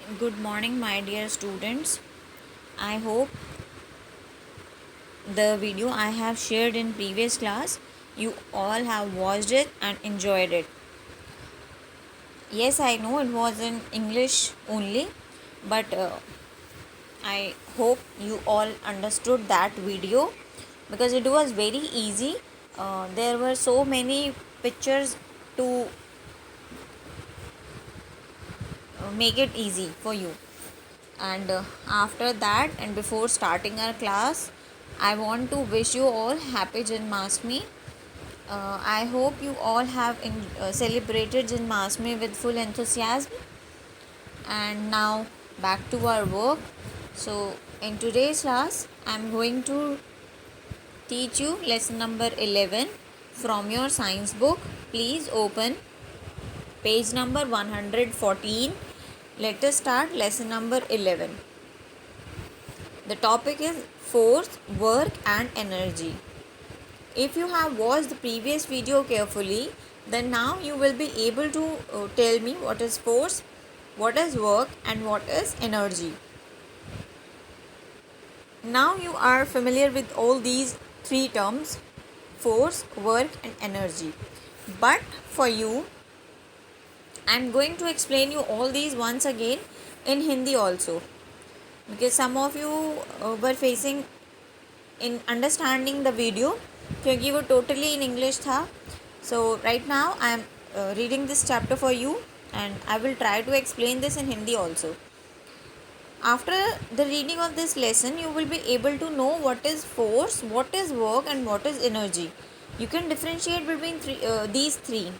Good morning, my dear students. I hope the video I have shared in previous class you all have watched it and enjoyed it. Yes, I know it was in English only, but I hope you all understood that video because it was very easy. There were so many pictures to make it easy for you. And after that, and before starting our class, I want to wish you all happy Janmashtami. I hope you all have celebrated Janmashtami with full enthusiasm. And now back to our work. So in today's class, I'm going to teach you lesson number 11 from your science book. Please open page number 114. Let us start lesson number 11. The topic is force, work and energy. If you have watched the previous video carefully, then now you will be able to tell me what is force, what is work and what is energy. Now you are familiar with all these three terms: force, work and energy. But for you, I am going to explain you all these once again in Hindi also, because some of you were facing in understanding the video क्योंकि वो totally in English था. So right now I am reading this chapter for you and I will try to explain this in Hindi also. After the reading of this lesson, you will be able to know what is force, what is work and what is energy. You can differentiate between these three.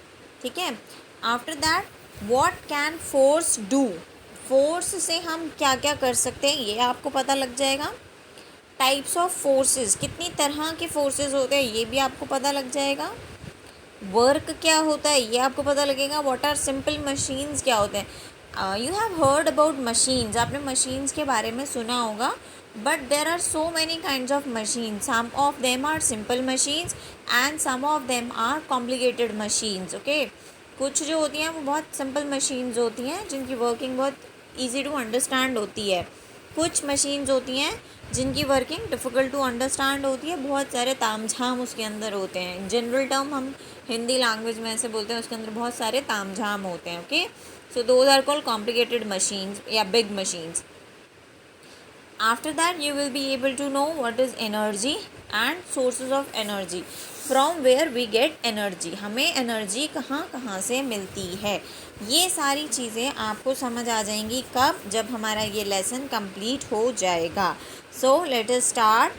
ठीक है. After that, what can force do? Force से हम क्या क्या कर सकते हैं ये आपको पता लग जाएगा. टाइप्स ऑफ फोर्सेस, कितनी तरह के फोर्सेस होते हैं ये भी आपको पता लग जाएगा. वर्क क्या होता है ये आपको पता लगेगा. व्हाट आर सिंपल मशीन्स क्या होते हैं. You have heard about machines, आपने मशीन्स के बारे में सुना होगा. But there are so many kinds of machine. Some of them are simple machines and some of them are complicated machines. Okay, कुछ जो होती हैं वो बहुत सिंपल मशीन्स होती हैं जिनकी वर्किंग बहुत ईजी टू अंडरस्टैंड होती है. कुछ मशीन्स होती हैं जिनकी वर्किंग डिफ़िकल्ट टू अंडरस्टैंड होती है. बहुत सारे तामझाम उसके अंदर होते हैं. जनरल टर्म हम हिंदी लैंग्वेज में ऐसे बोलते हैं, उसके अंदर बहुत सारे तामझाम होते हैं. Okay, so those are called complicated machines या big machines. After that, you will be able to know what is energy and sources of energy. From where we get energy, हमें एनर्जी कहाँ कहाँ से मिलती है. ये सारी चीज़ें आपको समझ आ जाएंगी कब, जब हमारा ये लेसन कंप्लीट हो जाएगा. So let us start.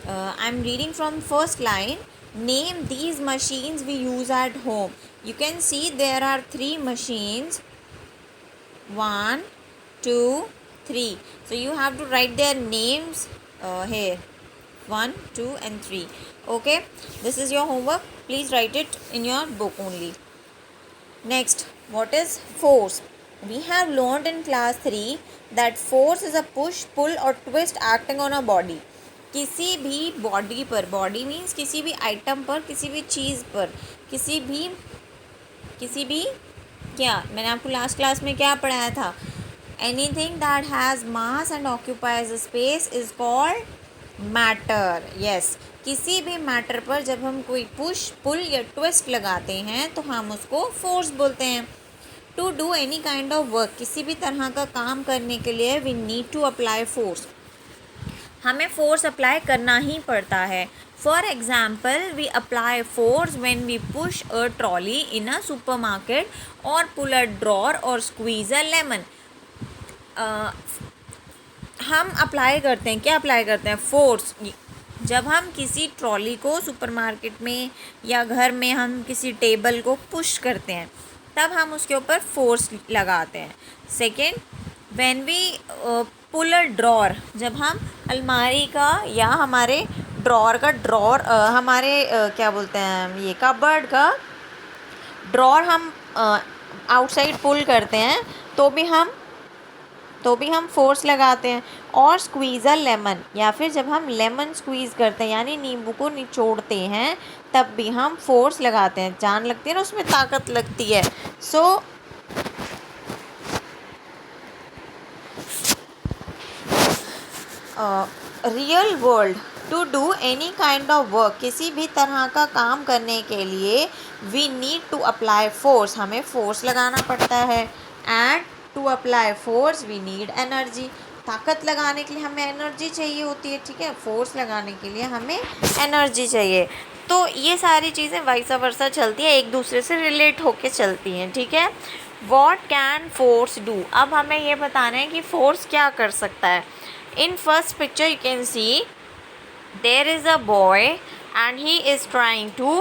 I am reading from first line. Name these machines we use at home. You can see there are 3 machines. 1, 2, 3. So you have to write their names here. 1, 2 and 3. Okay, this is your homework. Please write it in your book only. Next, what is force? We have learned in class 3 that force is a push, pull or twist acting on a body. किसी भी body पर, body means किसी भी item पर, किसी भी चीज़ पर, किसी भी क्या, मैंने आपको लास्ट क्लास में क्या पढ़ाया था. Anything that has mass and occupies space is called matter. Yes, किसी भी मैटर पर जब हम कोई पुश, पुल या ट्विस्ट लगाते हैं तो हम उसको फोर्स बोलते हैं. To do any kind of work, किसी भी तरह का काम करने के लिए we need to apply force. हमें फोर्स अप्लाई करना ही पड़ता है. For example, we apply force when we push a trolley in a supermarket or pull a drawer or squeeze a lemon. हम अप्लाई करते हैं, क्या अप्लाई करते हैं? फोर्स. जब हम किसी ट्रॉली को सुपरमार्केट में या घर में हम किसी टेबल को पुश करते हैं तब हम उसके ऊपर फोर्स लगाते हैं. Second, when we pull a drawer, जब हम अलमारी का या हमारे ड्रॉर का हमारे क्या बोलते हैं, ये कबर्ड का ड्रॉर हम आउटसाइड पुल करते हैं तो भी हम फोर्स लगाते हैं. और स्क्वीज़ अ लेमन, या फिर जब हम लेमन स्क्वीज़ करते हैं यानी नींबू को निचोड़ते हैं तब भी हम फोर्स लगाते हैं. जान लगती है ना, उसमें ताकत लगती है. So real world to do any kind of work, किसी भी तरह का काम करने के लिए we need to apply force, हमें फोर्स लगाना पड़ता है। And to apply force we need energy, ताकत लगाने के लिए हमें एनर्जी चाहिए होती है, ठीक है, फोर्स लगाने के लिए हमें एनर्जी चाहिए। तो ये सारी चीज़ें वाइस वर्सा चलती हैं, एक दूसरे से रिलेट होके चलती हैं, ठीक है। वॉट कैन फोर्स डू, अब हमें ये बताना है कि फोर्स क्या कर सकता है। In first picture you can see there is a boy and he is trying to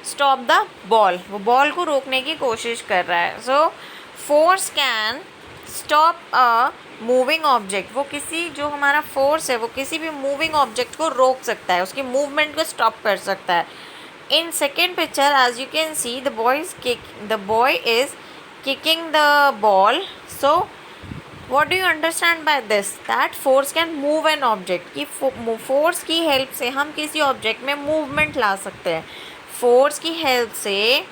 stop the ball, वो बॉल को रोकने की कोशिश कर रहा है। So force can stop a moving object, वो किसी जो हमारा फोर्स है वो किसी भी मूविंग ऑब्जेक्ट को रोक सकता है, उसकी मूवमेंट को स्टॉप कर सकता है। In second picture as you can see the boy is kicking the ball। So what do you understand by this? That force can move an object, कि फोर्स की हेल्प से हम किसी ऑब्जेक्ट में मूवमेंट ला सकते हैं, फोर्स की हेल्प से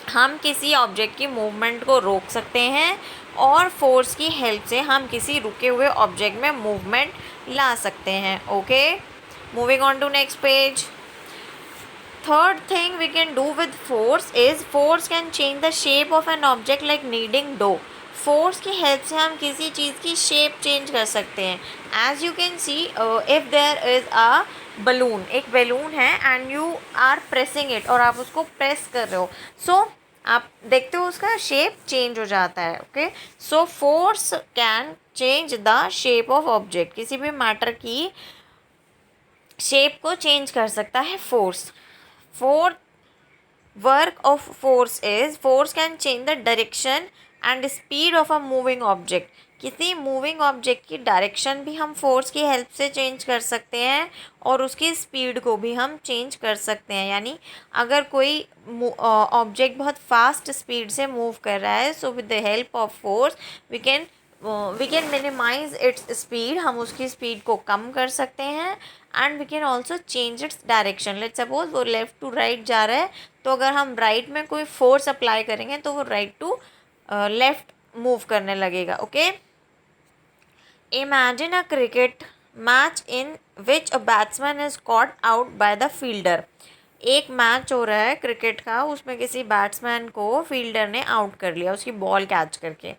हम किसी ऑब्जेक्ट की मूवमेंट को रोक सकते हैं, और फोर्स की हेल्प से हम किसी रुके हुए ऑब्जेक्ट में मूवमेंट ला सकते हैं। Okay, moving on to next page. Third thing we can do with force is force can change the shape of an object like kneading dough। Force की हेल्प से हम किसी चीज़ की शेप चेंज कर सकते हैं। As you can see if there is a balloon, एक balloon है and you are pressing it, और आप उसको प्रेस कर रहे हो, सो आप देखते हो उसका शेप चेंज हो जाता है। Okay, so force can change the shape of object, किसी भी मैटर की शेप को चेंज कर सकता है force. Fourth work of force is force can change the direction and speed of a moving object। किसी मूविंग ऑब्जेक्ट की direction भी हम फोर्स की हेल्प से चेंज कर सकते हैं, और उसकी स्पीड को भी हम चेंज कर सकते हैं। यानी अगर कोई ऑब्जेक्ट बहुत फास्ट स्पीड से मूव कर रहा है, so with the help of force we can minimize its speed, हम उसकी स्पीड को कम कर सकते हैं। And we can also change its direction, let's suppose वो लेफ़्ट टू राइट जा रहा है, तो अगर हम राइट में कोई फोर्स अप्लाई करेंगे तो वो राइट टू लेफ़्ट मूव करने लगेगा। Okay, imagine a cricket match in which a batsman is caught out by the fielder. एक मैच हो रहा है क्रिकेट का, उसमें किसी बैट्समैन को फील्डर ने आउट कर लिया उसकी बॉल कैच करके।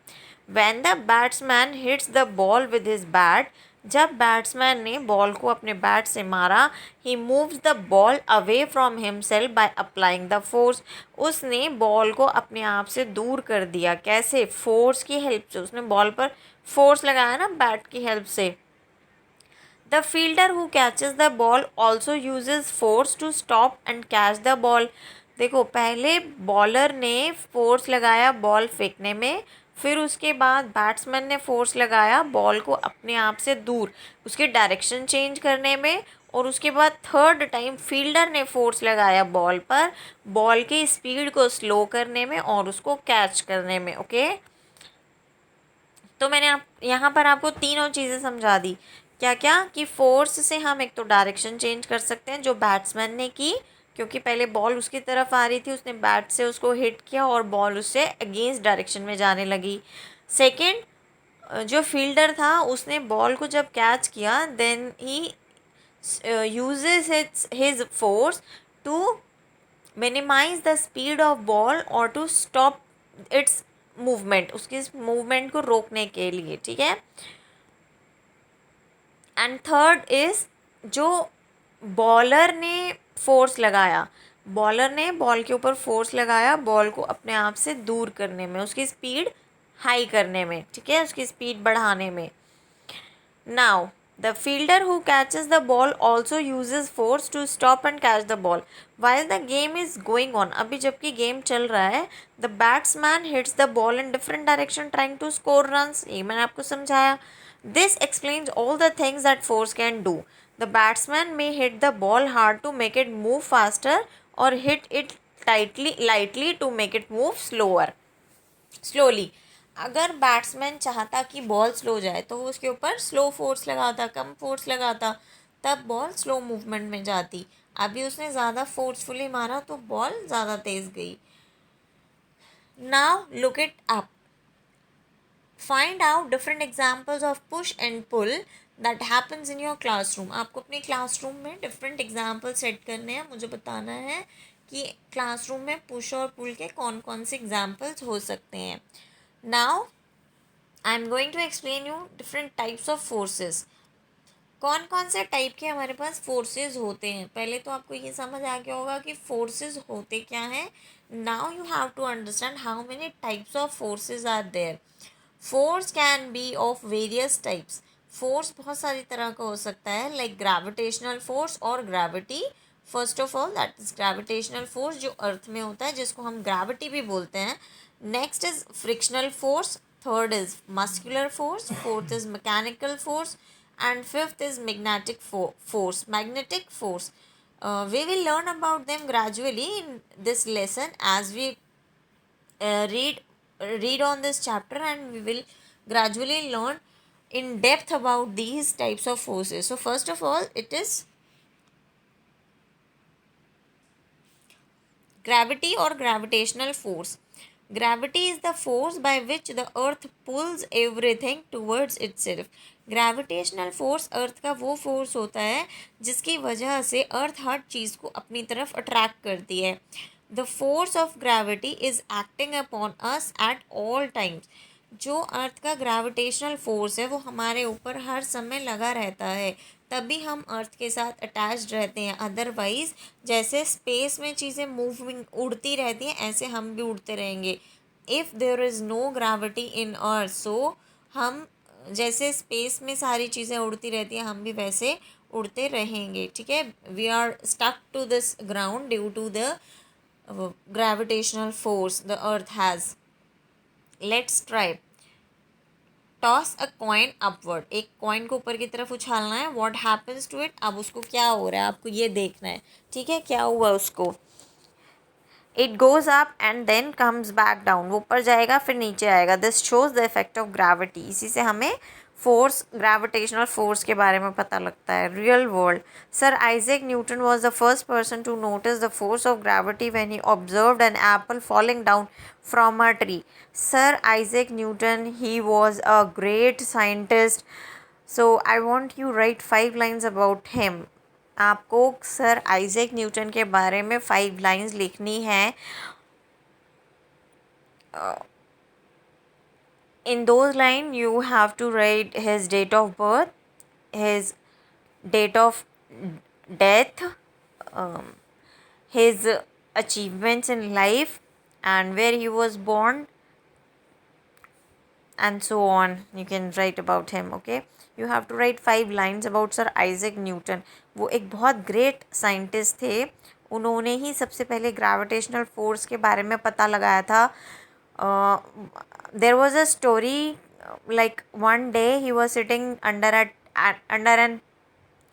When the batsman hits the ball with his bat, जब बैट्समैन ने बॉल को अपने बैट से मारा, he moves the ball away from himself by applying the force। उसने बॉल को अपने आप से दूर कर दिया, कैसे? फोर्स की हेल्प से, उसने बॉल पर फोर्स लगाया ना बैट की हेल्प से। The fielder who catches the ball also uses force to stop and catch the ball। देखो, पहले बॉलर ने फोर्स लगाया बॉल फेंकने में, फिर उसके बाद बैट्समैन ने फोर्स लगाया बॉल को अपने आप से दूर, उसकी डायरेक्शन चेंज करने में, और उसके बाद थर्ड टाइम फील्डर ने फोर्स लगाया बॉल पर, बॉल की स्पीड को स्लो करने में और उसको कैच करने में। ओके, तो मैंने आप यहाँ पर आपको तीनों चीज़ें समझा दी। क्या क्या? कि फोर्स से हम एक तो डायरेक्शन चेंज कर सकते हैं जो बैट्समैन ने की, क्योंकि पहले बॉल उसकी तरफ आ रही थी, उसने बैट से उसको हिट किया और बॉल उससे अगेंस्ट डायरेक्शन में जाने लगी। सेकंड, जो फील्डर था उसने बॉल को जब कैच किया, then he uses his force to minimize the speed of ball और टू स्टॉप इट्स मूवमेंट, उसकी मूवमेंट को रोकने के लिए, ठीक है। एंड थर्ड इज, जो बॉलर ने फोर्स लगाया, बॉलर ने बॉल के ऊपर फोर्स लगाया बॉल को अपने आप से दूर करने में, उसकी स्पीड हाई करने में, ठीक है, उसकी स्पीड बढ़ाने में। Now the fielder who catches the ball also uses force to stop and catch the ball while the game is going on। अभी जबकि गेम चल रहा है, the batsman hits the ball in different direction trying to score runs। ये मैंने आपको समझाया। This explains all the things that force can do। The batsman may hit the ball hard to make it move faster or hit it lightly to make it move slowly। अगर batsman चाहता कि ball slow जाए तो वो उसके ऊपर slow force लगाता, कम force लगाता, तब बॉल स्लो मूवमेंट में जाती। अभी उसने ज़्यादा फोर्सफुली मारा तो बॉल ज़्यादा तेज़ गई। Now look it up, find out different examples of push and pull that happens in your classroom. आपको अपने क्लासरूम में डिफरेंट एग्जाम्पल सेट करने हैं, मुझे बताना है कि क्लासरूम में पुश और पुल के कौन कौन से एग्जाम्पल्स हो सकते हैं। Now I am going to explain you different types of forces. कौन कौन से टाइप के हमारे पास फोर्सेस होते हैं, पहले तो आपको ये समझ आ गया होगा कि फोर्सेस होते क्या हैं। Now you have to understand how many types of forces are there. Force can be of various types. Force बहुत सारी तरह का हो सकता है, लाइक ग्रेविटेशनल फोर्स और gravity. First of all that is gravitational force, जो अर्थ में होता है, जिसको हम ग्रेविटी भी बोलते हैं। Next is frictional force, third is muscular force, fourth is mechanical force, and fifth is magnetic force. We will learn about them gradually in this lesson as we read on this chapter, and we will gradually learn in depth about these types of forces. So first of all, it is gravity or gravitational force. Gravity is the force by which the earth pulls everything towards itself. Gravitational force earth का वो force होता है जिसकी वजह से अर्थ हर चीज़ को अपनी तरफ अट्रैक्ट करती है। The force of gravity is acting upon us at all times. जो अर्थ का ग्रेविटेशनल फोर्स है वो हमारे ऊपर हर समय लगा रहता है, तभी हम अर्थ के साथ अटैच्ड रहते हैं। अदरवाइज जैसे स्पेस में चीज़ें मूविंग उड़ती रहती हैं, ऐसे हम भी उड़ते रहेंगे। If there is no gravity in earth, so हम जैसे स्पेस में सारी चीज़ें उड़ती रहती हैं, हम भी वैसे उड़ते रहेंगे। ठीक है, we are stuck to this ground due to the gravitational force the earth has. Let's try. Toss a coin upward. एक कॉइन को ऊपर की तरफ उछालना है। व्हाट हैपन्स टू इट, अब उसको क्या हो रहा है आपको ये देखना है। ठीक है, क्या हुआ उसको। It goes up and then comes back down. वो ऊपर जाएगा फिर नीचे आएगा। This shows the effect of gravity. इसी से हमें फोर्स, ग्रेविटेशनल फोर्स के बारे में पता लगता है। Real world. Sir Isaac Newton was the first person to notice the force of gravity when he observed an apple falling down from a tree. Sir Isaac Newton, he was a great scientist. So I want you write 5 lines about him. आपको sir Isaac Newton के बारे में 5 lines लिखनी है। In those lines you have to write his date of birth, his date of death, his achievements in life, and where he was born, and so on. You can write about him. Okay, you have to write 5 lines about Sir Isaac Newton. वो एक बहुत great scientist थे। उन्होंने ही सबसे पहले gravitational force के बारे में पता लगाया था। There was a story, like one day he was sitting under an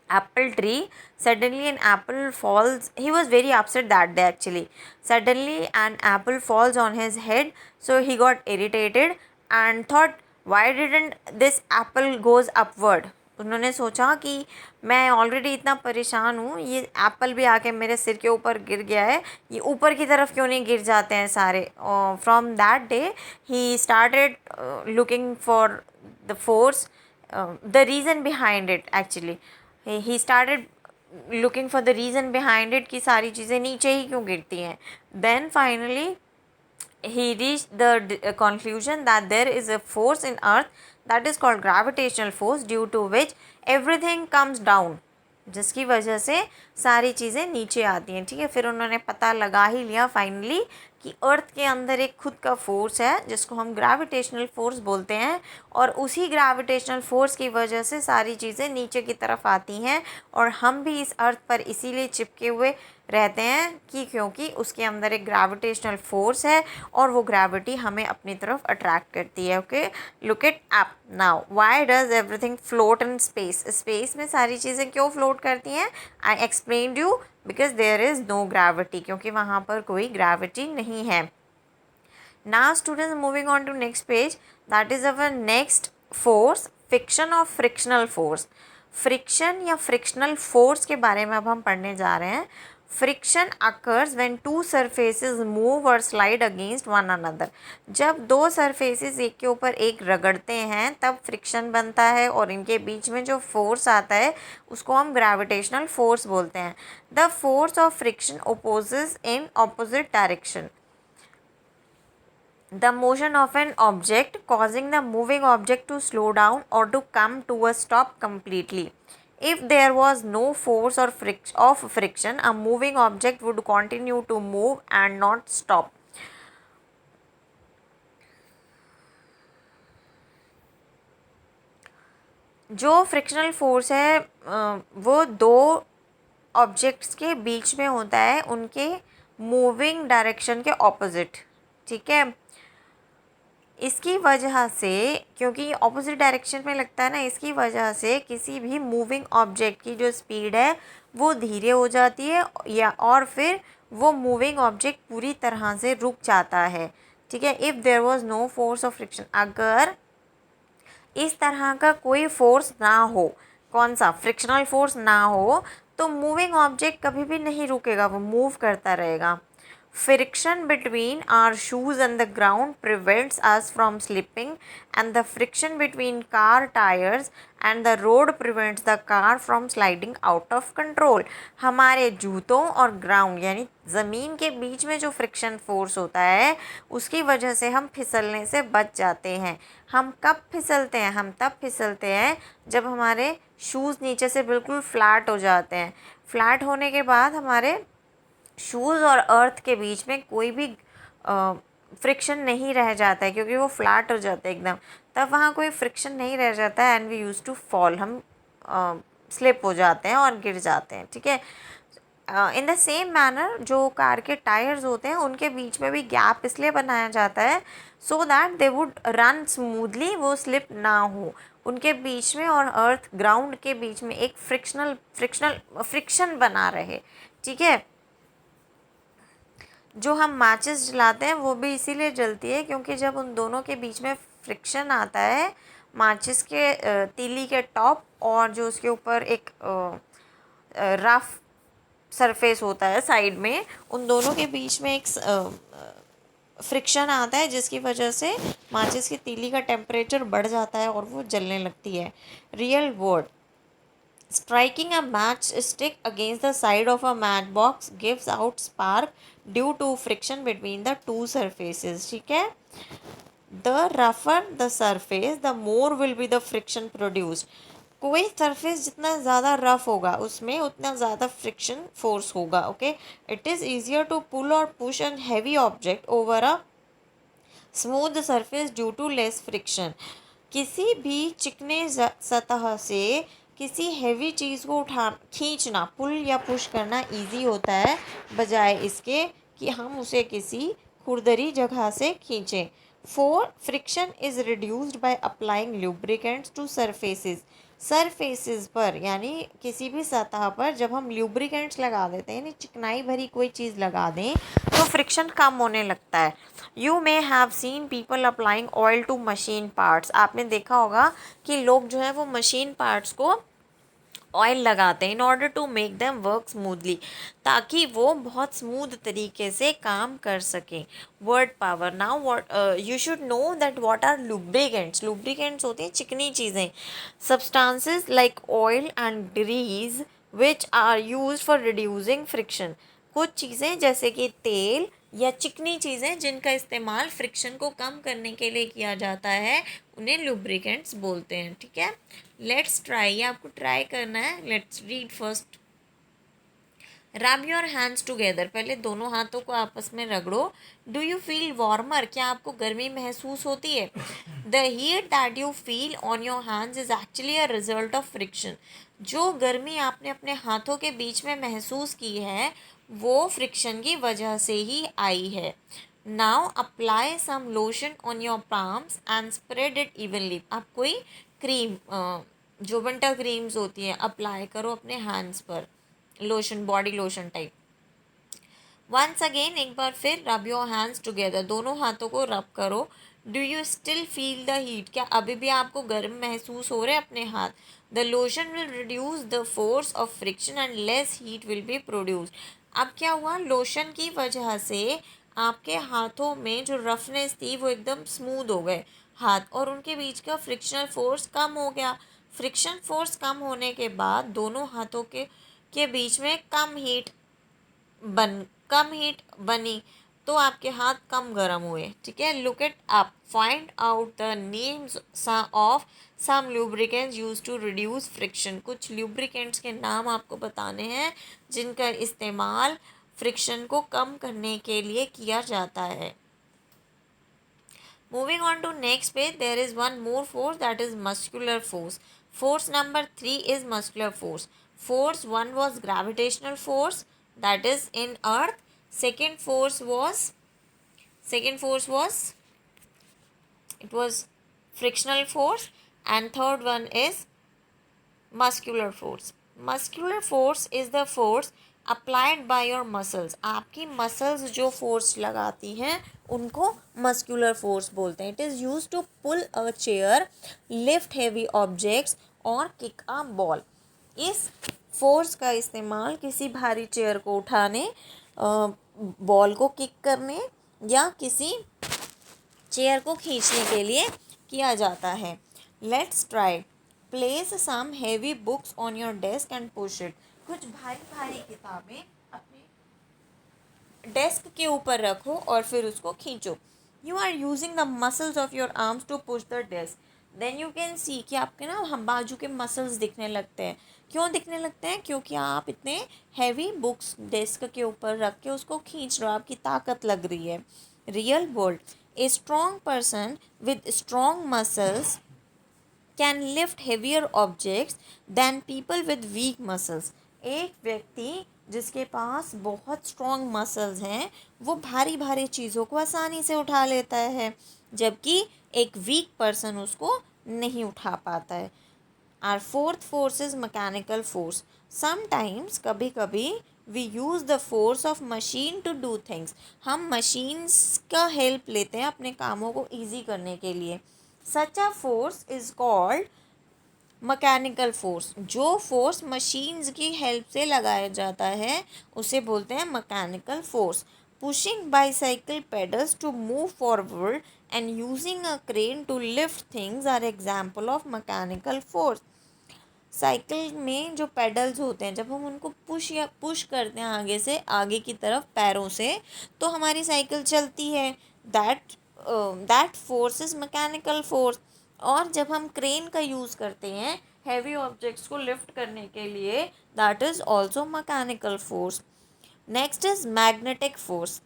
apple tree. Suddenly an apple falls. He was very upset that day actually. Suddenly an apple falls on his head, so he got irritated and thought, why didn't this apple goes upward? उन्होंने सोचा कि मैं already इतना परेशान हूँ, ये Apple भी आके मेरे सिर के ऊपर गिर गया है, ये ऊपर की तरफ क्यों नहीं गिर जाते हैं सारे। From that day he started looking for the force, the reason behind it actually. He started looking for the reason behind it कि सारी चीज़ें नीचे ही क्यों गिरती हैं। Then finally he reached the conclusion that there is a force in earth that is called gravitational force, due to which everything comes down, जिसकी वजह से सारी चीज़ें नीचे आती हैं। ठीक है, फिर उन्होंने पता लगा ही लिया फाइनली कि अर्थ के अंदर एक खुद का फोर्स है जिसको हम ग्रेविटेशनल फोर्स बोलते हैं, और उसी ग्रेविटेशनल फोर्स की वजह से सारी चीज़ें नीचे की तरफ आती हैं, और हम भी इस अर्थ पर इसीलिए चिपके हुए रहते हैं कि क्योंकि उसके अंदर एक ग्रेविटेशनल फोर्स है और वो ग्रेविटी हमें अपनी तरफ अट्रैक्ट करती है। Okay, look it up now. Why does everything float in space? Space में सारी चीज़ें क्यों फ्लोट करती हैं? I explained you, because there is no gravity, क्योंकि वहाँ पर कोई ग्रेविटी नहीं है। Now students, moving on to next page, that is our next force, friction और फ्रिक्शनल फोर्स। फ्रिक्शन या फ्रिक्शनल फोर्स के बारे में अब हम पढ़ने जा रहे हैं। Friction occurs when to surfaces move और स्लाइड अगेंस्ट वन अनदर। जब दो सरफेसेस एक के ऊपर एक रगड़ते हैं तब फ्रिक्शन बनता है और इनके बीच में जो फोर्स आता है उसको हम ग्रेविटेशनल फोर्स बोलते हैं। The force of friction opposes in opposite direction the motion of an object, causing the moving object to slow down or to come to a stop completely. If there was no force or friction, a moving object would continue to move and not stop. जो frictional force है वो दो objects के बीच में होता है, उनके moving direction के ऑपोजिट। ठीक है, इसकी वजह से, क्योंकि ये ऑपोजिट डायरेक्शन में लगता है ना, इसकी वजह से किसी भी मूविंग ऑब्जेक्ट की जो स्पीड है वो धीरे हो जाती है या और फिर वो मूविंग ऑब्जेक्ट पूरी तरह से रुक जाता है। ठीक है, if there was no force of friction, अगर इस तरह का कोई फोर्स ना हो, कौन सा, फ्रिक्शनल फोर्स ना हो, तो मूविंग ऑब्जेक्ट कभी भी नहीं रुकेगा, वो मूव करता रहेगा। Friction between our shoes and the ground prevents us from slipping, and the friction between car tires and the road prevents the car from sliding out of control. हमारे जूतों और ग्राउंड यानी ज़मीन के बीच में जो फ्रिक्शन फोर्स होता है उसकी वजह से हम फिसलने से बच जाते हैं। हम कब फिसलते हैं? हम तब फिसलते हैं जब हमारे शूज़ नीचे से बिल्कुल फ्लैट हो जाते हैं। फ्लैट होने के बाद हमारे शूज़ और अर्थ के बीच में कोई भी फ्रिक्शन नहीं रह जाता है, क्योंकि वो फ्लैट हो जाता है एकदम, तब वहाँ कोई फ्रिक्शन नहीं रह जाता है and we use to fall, हम स्लिप हो जाते हैं और गिर जाते हैं। ठीक है, इन द सेम मैनर जो कार के टायर्स होते हैं उनके बीच में भी गैप इसलिए बनाया जाता है so that they would run smoothly, वो स्लिप ना हो। उनके बीच में और अर्थ ग्राउंड के बीच में एक फ्रिक्शन बना रहे। ठीक है, जो हम माचिस जलाते हैं वो भी इसीलिए जलती है क्योंकि जब उन दोनों के बीच में फ्रिक्शन आता है, माचिस के तीली के टॉप और जो उसके ऊपर एक रफ सरफेस होता है साइड में, उन दोनों के बीच में एक फ्रिक्शन आता है जिसकी वजह से माचिस की तीली का टेम्परेचर बढ़ जाता है और वो जलने लगती है। Real word, striking a matchstick against the side of a matchbox gives out spark due to friction between the two surfaces. ठीक है, the rougher the surface the more will be the friction produced. कोई surface जितना ज़्यादा rough होगा उसमें उतना ज़्यादा friction force होगा। Okay, it is easier to pull और push an heavy object over a smooth surface due to less friction. किसी भी चिकने सतह से किसी हैवी चीज़ को खींचना, पुल या पुश करना इजी होता है बजाय इसके कि हम उसे किसी खुरदरी जगह से खींचें। 4. Friction is reduced by applying lubricants to surfaces पर, यानी किसी भी सतह पर जब हम ल्यूब्रिकेंट्स लगा देते हैं, यानी चिकनाई भरी कोई चीज़ लगा दें तो फ्रिक्शन कम होने लगता है। You may have seen people applying oil to machine parts. आपने देखा होगा कि लोग जो है वो मशीन पार्ट्स को ऑयल लगाते हैं in order to make them work smoothly, ताकि वो बहुत स्मूथ तरीके से काम कर सकें। Word power, now what you should know that what are lubricants. Lubricants होते हैं चिकनी चीज़ें, substances like oil and grease which are used for reducing friction. कुछ चीज़ें जैसे कि तेल या चिकनी चीज़ें जिनका इस्तेमाल फ्रिक्शन को कम करने के लिए किया जाता है उन्हें लुब्रिकेंट्स बोलते हैं। ठीक है, लेट्स ट्राई, ये आपको ट्राई करना है। Let's read first. Rub your hands together, पहले दोनों हाथों को आपस में रगड़ो। डू यू फील वार्मर, क्या आपको गर्मी महसूस होती है? The heat that you feel on your hands is actually a result of friction. जो गर्मी आपने अपने हाथों के बीच में महसूस की है वो फ्रिक्शन की वजह से ही आई है। Now apply some lotion on your palms and spread it evenly. आप कोई क्रीम, जो विंटर क्रीम्स होती हैं, अप्लाई करो अपने हैंड्स पर, lotion, body lotion type. Once again, एक बार फिर, रब योर हैंड्स टुगेदर, दोनों हाथों को रब करो। Do you still feel the heat, क्या अभी भी आपको गर्म महसूस हो रहे हैं अपने हाथ? The lotion will reduce the force of friction and less heat will be produced. अब क्या हुआ, लोशन की वजह से आपके हाथों में जो रफनेस थी वो एकदम स्मूथ हो गए हाथ, और उनके बीच का फ्रिक्शनल फोर्स कम हो गया। फ्रिक्शन फोर्स कम होने के बाद दोनों हाथों के बीच में कम हीट बनी, तो आपके हाथ कम गर्म हुए। ठीक है, look it up, find out the names of some lubricants use to reduce friction. कुछ लुब्रिकेंट्स के नाम आपको बताने हैं जिनका इस्तेमाल फ्रिक्शन को कम करने के लिए किया जाता है। Moving on to next page, there is one more force, that is muscular force. Force number 3 is muscular force. Force 1 was gravitational force, that is in earth. Second force was it was frictional force, and third one is muscular force. Muscular force is the force applied by your muscles. आपकी muscles जो force लगाती हैं उनको muscular force बोलते हैं. It is used to pull a chair, lift heavy objects और kick a ball. इस force का इस्तेमाल किसी भारी चेयर को उठाने, बॉल को किक करने या किसी चेयर को खींचने के लिए किया जाता है. Let's try. Place some heavy books on your desk and push it. कुछ भारी भारी किताबें अपने डेस्क के ऊपर रखो और फिर उसको खींचो. You are using the muscles of your arms to push the desk. Then you can see कि आपके ना हम बाजू के मसल्स दिखने लगते हैं. क्यों दिखने लगते हैं? क्योंकि आप इतने हैवी बुक्स डेस्क के ऊपर रख के उसको खींच रहे हो, आपकी ताकत लग रही है. Real world. A strong person with strong muscles can lift heavier objects than people with weak muscles. एक व्यक्ति जिसके पास बहुत स्ट्रॉन्ग मसल्स हैं वो भारी भारी चीज़ों को आसानी से उठा लेता है, जबकि एक वीक पर्सन उसको नहीं उठा पाता है. Our fourth force is mechanical force. Sometimes कभी कभी we use the force of machine to do things. हम machines का help लेते हैं अपने कामों को easy करने के लिए. Such a force is called mechanical force. जो force machines की help से लगाया जाता है उसे बोलते हैं mechanical force. Pushing bicycle pedals to move forward and using a crane to lift things are example of mechanical force. Cycle में जो पेडल्स होते हैं जब हम उनको पुश करते हैं आगे से आगे की तरफ पैरों से तो हमारी साइकिल चलती है. That force is mechanical force. और जब हम क्रेन का यूज़ करते हैं हैवी ऑब्जेक्ट्स को लिफ्ट करने के लिए, that is also mechanical force. Next is magnetic force.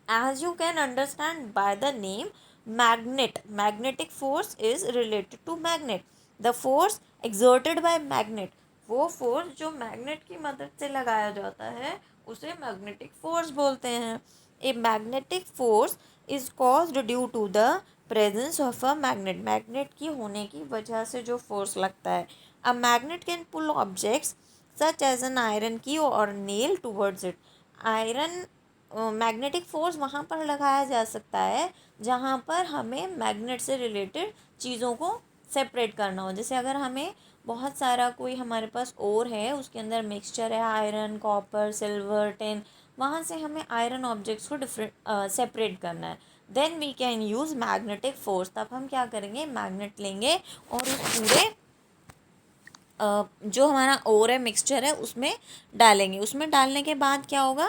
As you can understand by the name magnetic force is related to magnet. The force exerted by magnet, वो force जो magnet की मदद से लगाया जाता है उसे मैग्नेटिक फोर्स बोलते हैं. A magnetic force is caused due to the presence of a magnet. Magnet की होने की वजह से जो फोर्स लगता है. A magnet can pull objects such as an iron key और nail towards it. Iron magnetic force वहाँ पर लगाया जा सकता है जहाँ पर हमें मैग्नेट से रिलेटेड चीज़ों को सेपरेट करना हो. जैसे अगर हमें बहुत सारा कोई हमारे पास ओर है, उसके अंदर मिक्सचर है आयरन, कॉपर, सिल्वर, टिन, वहाँ से हमें आयरन ऑब्जेक्ट्स को सेपरेट करना है. Then we can use magnetic force. तब हम क्या करेंगे, मैग्नेट लेंगे और उस पूरे जो हमारा ओर है, मिक्सचर है, उसमें डालेंगे. उसमें डालने के बाद क्या होगा,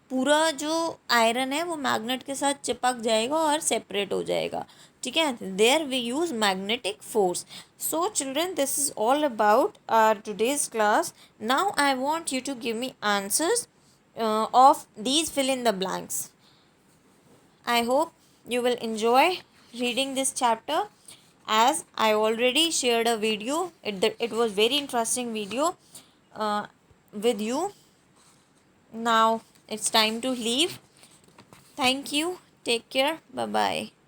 पूरा जो आयरन है वो मैग्नेट के साथ चिपक जाएगा और सेपरेट हो जाएगा. ठीक है, there we use magnetic force. So children, this is all about our today's class. Now I want you to give me answers of these fill in the blanks. I hope you will enjoy reading this chapter, as I already shared a video. It was very interesting video with you. Now it's time to leave. Thank you. Take care. Bye bye.